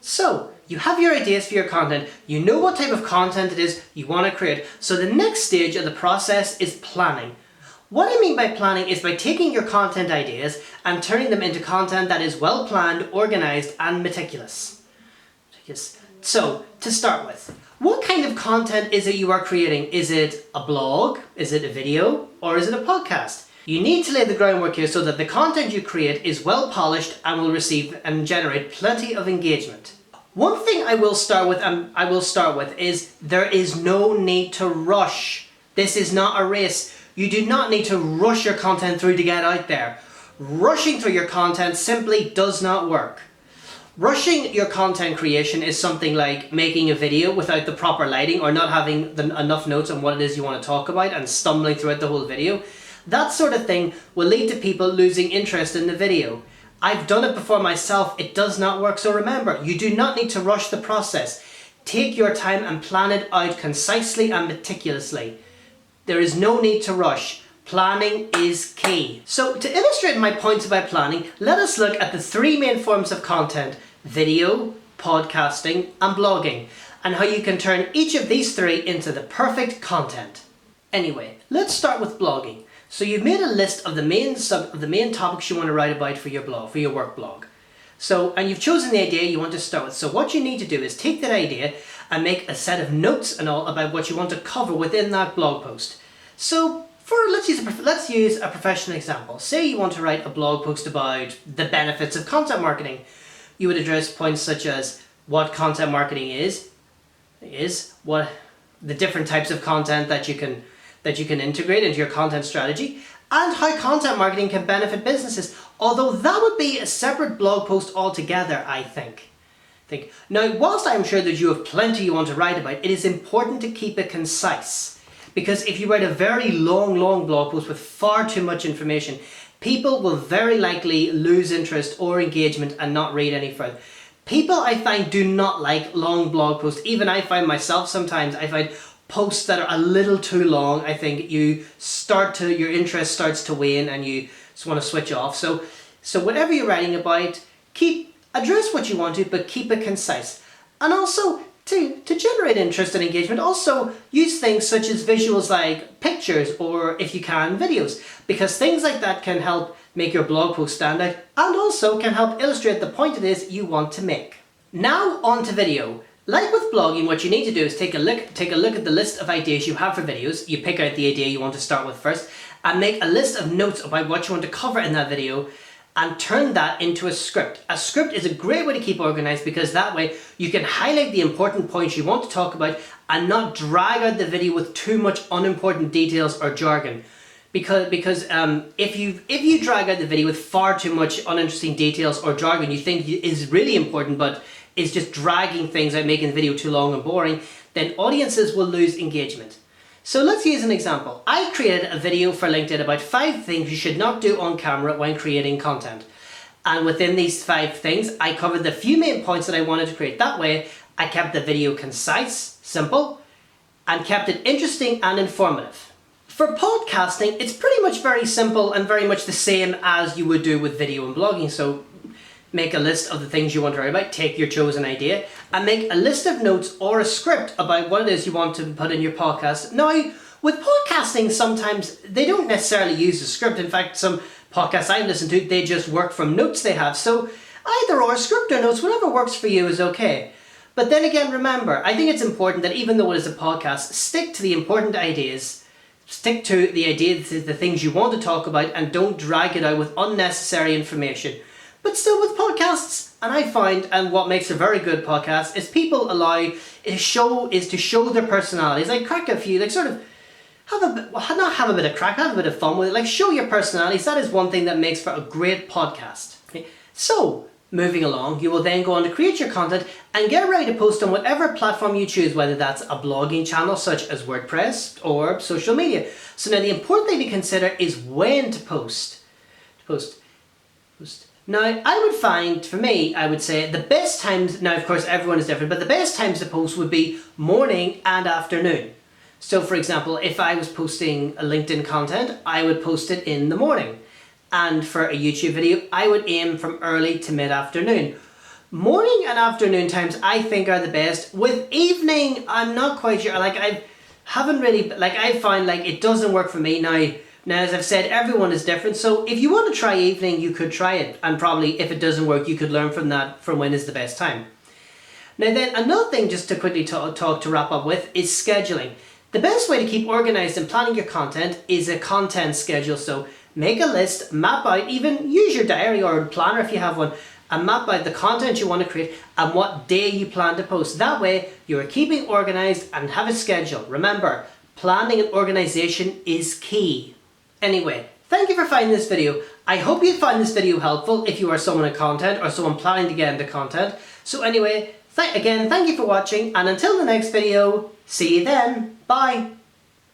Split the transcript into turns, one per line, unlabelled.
So, you have your ideas for your content, you know what type of content it is you want to create, so the next stage of the process is planning. What I mean by planning is by taking your content ideas and turning them into content that is well planned, organised and meticulous. So, to start with, what kind of content is it you are creating? Is it a blog? Is it a video? Or is it a podcast? You need to lay the groundwork here so that the content you create is well polished and will receive and generate plenty of engagement. One thing I will start with is there is no need to rush. This is not a race. You do not need to rush your content through to get out there. Rushing through your content simply does not work. Rushing your content creation is something like making a video without the proper lighting or not having enough notes on what it is you want to talk about and stumbling throughout the whole video. That sort of thing will lead to people losing interest in the video. I've done it before myself, it does not work, so remember, you do not need to rush the process. Take your time and plan it out concisely and meticulously. There is no need to rush. Planning is key. So to illustrate my points about planning, let us look at the three main forms of content: video, podcasting and blogging, and how you can turn each of these three into the perfect content. Anyway, let's start with blogging. So you've made a list of the main topics you want to write about for your blog, for your work blog. And you've chosen the idea you want to start with. So what you need to do is take that idea and make a set of notes and all about what you want to cover within that blog post. So let's use a professional example. Say you want to write a blog post about the benefits of content marketing. You would address points such as what content marketing is, what the different types of content that you can integrate into your content strategy, and how content marketing can benefit businesses. Although that would be a separate blog post altogether, I think. Now, whilst I'm sure that you have plenty you want to write about, it is important to keep it concise. Because if you write a very long blog post with far too much information, people will very likely lose interest or engagement and not read any further. People, I find, do not like long blog posts. Even I find myself sometimes, I find posts that are a little too long. I think your interest starts to wane and you just want to switch off. So whatever you're writing about, address what you want to, but keep it concise. And also, to generate interest and engagement, also use things such as visuals like pictures or, if you can, videos, because things like that can help make your blog post stand out and also can help illustrate the point it is you want to make. Now on to video. Like with blogging, what you need to do is take a look at the list of ideas you have for videos. You pick out the idea you want to start with first and make a list of notes about what you want to cover in that video and turn that into a script. A script is a great way to keep organized because that way you can highlight the important points you want to talk about and not drag out the video with too much unimportant details or jargon. Because if you drag out the video with far too much uninteresting details or jargon you think is really important but is just dragging things out, making the video too long and boring, then audiences will lose engagement. So let's use an example. I created a video for LinkedIn about 5 things you should not do on camera when creating content. And within these 5 things, I covered the few main points that I wanted to create. That way, I kept the video concise, simple, and kept it interesting and informative. For podcasting, it's pretty much very simple and very much the same as you would do with video and blogging. So make a list of the things you want to write about, take your chosen idea, and make a list of notes or a script about what it is you want to put in your podcast. Now, with podcasting, sometimes they don't necessarily use a script. In fact, some podcasts I've listened to, they just work from notes they have. So either or, script or notes, whatever works for you is okay. But then again, remember, I think it's important that even though it is a podcast, stick to the important ideas, stick to the ideas, the things you want to talk about, and don't drag it out with unnecessary information. But still with podcasts, and I find, and what makes a very good podcast is people to show their personalities. Like crack a few, like sort of have a bit of fun with it. Like show your personalities. That is one thing that makes for a great podcast. Okay? So moving along, you will then go on to create your content and get ready to post on whatever platform you choose, whether that's a blogging channel such as WordPress or social media. So now the important thing to consider is when to post. Now, I would find, for me, I would say the best times, now of course everyone is different, but the best times to post would be morning and afternoon. So for example, if I was posting a LinkedIn content, I would post it in the morning. And for a YouTube video, I would aim from early to mid-afternoon. Morning and afternoon times I think are the best. With evening, I'm not quite sure. Like I haven't really, like I find like it doesn't work for me now. Now, as I've said, everyone is different. So if you want to try evening, you could try it. And probably if it doesn't work, you could learn from that, from when is the best time. Now then, another thing just to quickly talk to wrap up with is scheduling. The best way to keep organized and planning your content is a content schedule. So make a list, map out, even use your diary or a planner if you have one, and map out the content you want to create and what day you plan to post. That way you're keeping organized and have a schedule. Remember, planning and organization is key. Anyway, thank you for finding this video. I hope you find this video helpful if you are someone in content or someone planning to get into content. So anyway, again, thank you for watching, and until the next video, see you then. Bye.